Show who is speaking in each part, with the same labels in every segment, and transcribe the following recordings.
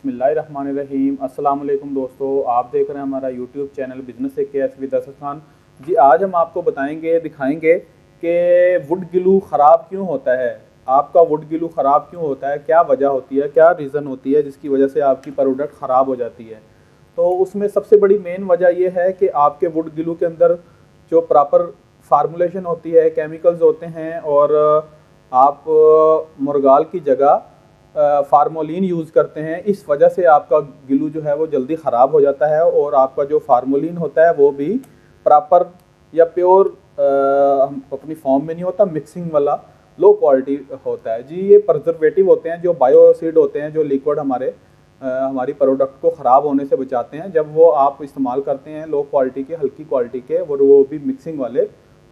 Speaker 1: बिस्मिल्लाहिर्रहमानिर्रहीम। अस्सलाम वालेकुम दोस्तों, आप देख रहे हैं हमारा यूट्यूब चैनल बिज़नेस से केएस विद असद खान जी। आज हम आपको दिखाएंगे कि वुड ग्लू ख़राब क्यों होता है। आपका वुड ग्लू ख़राब क्यों होता है, क्या वजह होती है, क्या रीज़न होती है जिसकी वजह से आपकी प्रोडक्ट ख़राब हो जाती है। तो उसमें सबसे बड़ी मेन वजह यह है कि आपके वुड ग्लू के अंदर जो प्रॉपर फार्मूलेशन होती है, केमिकल्स होते हैं, और आप मुर्गाल की जगह फार्मोलिन यूज़ करते हैं। इस वजह से आपका ग्लू जो है वो जल्दी ख़राब हो जाता है, और आपका जो फार्मोलिन होता है वो भी प्रॉपर या प्योर अपनी फॉर्म में नहीं होता, मिक्सिंग वाला लो क्वालिटी होता है जी। ये प्रिजर्वेटिव होते हैं, जो बायोसिड होते हैं, जो लिक्विड हमारी प्रोडक्ट को ख़राब होने से बचाते हैं। जब वो आप इस्तेमाल करते हैं लो क्वालिटी के, हल्की क्वालिटी के, वो भी मिक्सिंग वाले,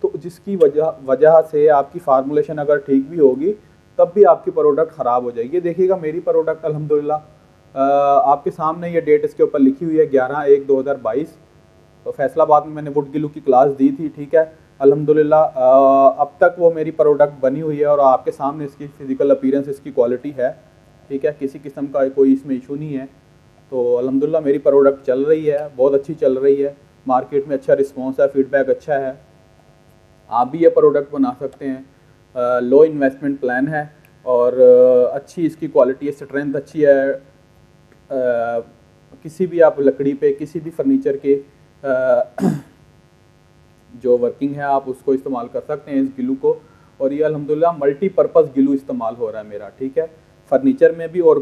Speaker 1: तो जिसकी वजह से आपकी फार्मूलेशन अगर ठीक भी होगी तब भी आपकी प्रोडक्ट ख़राब हो जाएगी। देखिएगा मेरी प्रोडक्ट अल्हम्दुलिल्लाह आपके सामने ये डेट इसके ऊपर लिखी हुई है 11/1/2022। तो फैसलाबाद में मैंने वुड ग्लू की क्लास दी थी, ठीक है। अल्हम्दुलिल्लाह अब तक वो मेरी प्रोडक्ट बनी हुई है, और आपके सामने इसकी फ़िज़िकल अपीयरेंस, इसकी क्वालिटी है, ठीक है। किसी किस्म का कोई इसमें इशू नहीं है। तो अल्हम्दुलिल्लाह मेरी प्रोडक्ट चल रही है, बहुत अच्छी चल रही है। मार्केट में अच्छा रिस्पॉन्स है, फीडबैक अच्छा है। आप भी ये प्रोडक्ट बना सकते हैं। लो इन्वेस्टमेंट प्लान है, और अच्छी इसकी क्वालिटी है, स्ट्रेंथ अच्छी है। किसी भी आप लकड़ी पे, किसी भी फर्नीचर के जो वर्किंग है आप उसको इस्तेमाल कर सकते हैं इस ग्लू को। और ये अल्हम्दुलिल्लाह मल्टीपर्पज़ ग्लू इस्तेमाल हो रहा है मेरा, ठीक है। फर्नीचर में भी और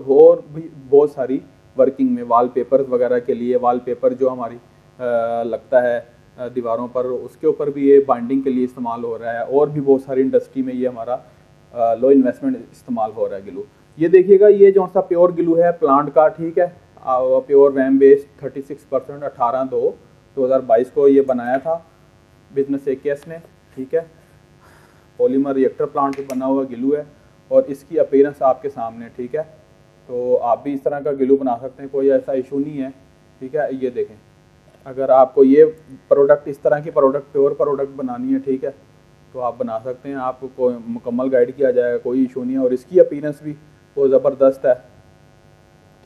Speaker 1: भी बहुत सारी वर्किंग में, वॉलपेपर्स वगैरह के लिए, वॉलपेपर जो हमारी लगता है दीवारों पर, उसके ऊपर भी ये बाइंडिंग के लिए इस्तेमाल हो रहा है। और भी बहुत सारी इंडस्ट्री में ये हमारा लो इन्वेस्टमेंट इस्तेमाल हो रहा है ग्लू। ये देखिएगा, ये जो सा प्योर ग्लू है प्लांट का, ठीक है, प्योर वैम बेस्ड 36% 18/2/2022 को ये बनाया था बिजनेस एकेएस ने, ठीक है। पॉलीमर रिएक्टर प्लांट पे बना हुआ ग्लू है, और इसकी अपीयरेंस आपके सामने, ठीक है। तो आप भी इस तरह का ग्लू बना सकते हैं, कोई ऐसा इशू नहीं है, ठीक है। ये देखें, अगर आपको ये प्रोडक्ट, इस तरह की प्रोडक्ट, प्योर प्रोडक्ट बनानी है, ठीक है, तो आप बना सकते हैं। आपको मुकम्मल गाइड किया जाएगा, कोई इशू नहीं है। और इसकी अपीयरेंस भी बहुत ज़बरदस्त है,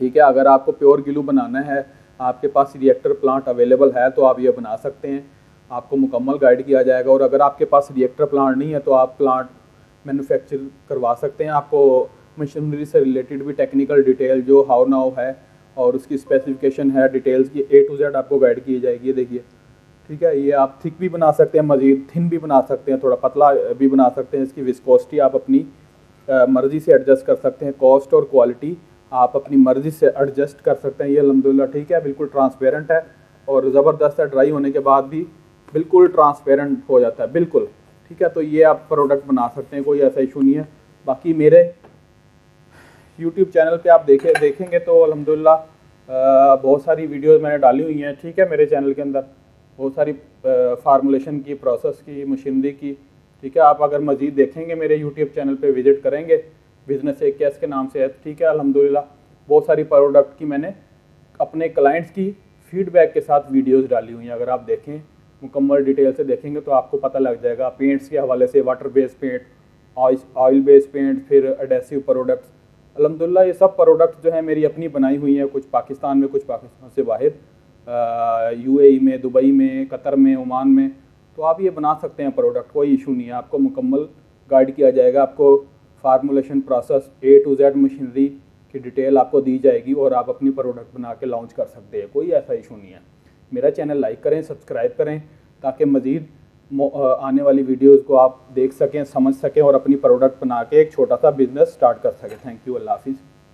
Speaker 1: ठीक है। अगर आपको प्योर ग्लू बनाना है, आपके पास रिएक्टर प्लांट अवेलेबल है, तो आप ये बना सकते हैं। आपको मुकम्मल गाइड किया जाएगा। और अगर आपके पास रिएक्टर प्लांट नहीं है तो आप प्लांट मैन्युफैक्चर करवा सकते हैं। आपको मशीनरी से रिलेटेड भी टेक्निकल डिटेल जो हाउ नाउ है, और उसकी स्पेसिफिकेशन है, डिटेल्स की A to Z आपको गाइड की जाएगी। ये देखिए, ठीक है। ये आप थिक भी बना सकते हैं, मज़ीद थिन भी बना सकते हैं, थोड़ा पतला भी बना सकते हैं। इसकी विस्कोसिटी आप अपनी मर्ज़ी से एडजस्ट कर सकते हैं। कॉस्ट और क्वालिटी आप अपनी मर्ज़ी से एडजस्ट कर सकते हैं। ये अल्हम्दुलिल्लाह ठीक है, बिल्कुल ट्रांसपेरेंट है, और ज़बरदस्त है। ड्राई होने के बाद भी बिल्कुल ट्रांसपेरेंट हो जाता है, बिल्कुल, ठीक है। तो ये आप प्रोडक्ट बना सकते हैं, कोई ऐसा इशू नहीं है। बाकी मेरे YouTube चैनल पे आप देखेंगे तो अल्हम्दुलिल्लाह बहुत सारी वीडियोस मैंने डाली हुई हैं, ठीक है। मेरे चैनल के अंदर बहुत सारी फार्मूलेशन की, प्रोसेस की, मशीनरी की, ठीक है। आप अगर मज़ीद देखेंगे मेरे YouTube चैनल पे, विज़िट करेंगे, बिज़नेस एकेएस के नाम से है, ठीक है। अल्हम्दुलिल्लाह बहुत सारी प्रोडक्ट की मैंने अपने क्लाइंट्स की फ़ीडबैक के साथ वीडियोज़ डाली हुई हैं। अगर आप देखें, मुकम्मल डिटेल से देखेंगे तो आपको पता लग जाएगा। पेंट्स के हवाले से, water based paint, oil based paint, फिर एडेसिव प्रोडक्ट्स, अल्हम्दुलिल्लाह ये सब प्रोडक्ट्स जो है मेरी अपनी बनाई हुई हैं। कुछ पाकिस्तान में, कुछ पाकिस्तान से बाहर, UAE में, दुबई में, कतर में, ओमान में। तो आप ये बना सकते हैं प्रोडक्ट, कोई इशू नहीं है। आपको मुकम्मल गाइड किया जाएगा, आपको formulation process A to Z machinery की डिटेल आपको दी जाएगी, और आप अपनी प्रोडक्ट बना के लॉन्च कर सकते हैं, कोई ऐसा इशू नहीं है। मेरा चैनल लाइक करें, सब्सक्राइब करें, ताकि मज़ीद आने वाली वीडियोज़ को आप देख सकें, समझ सकें, और अपनी प्रोडक्ट बना के एक छोटा सा बिज़नेस स्टार्ट कर सकें। थैंक यू, अल्लाह हाफिज़।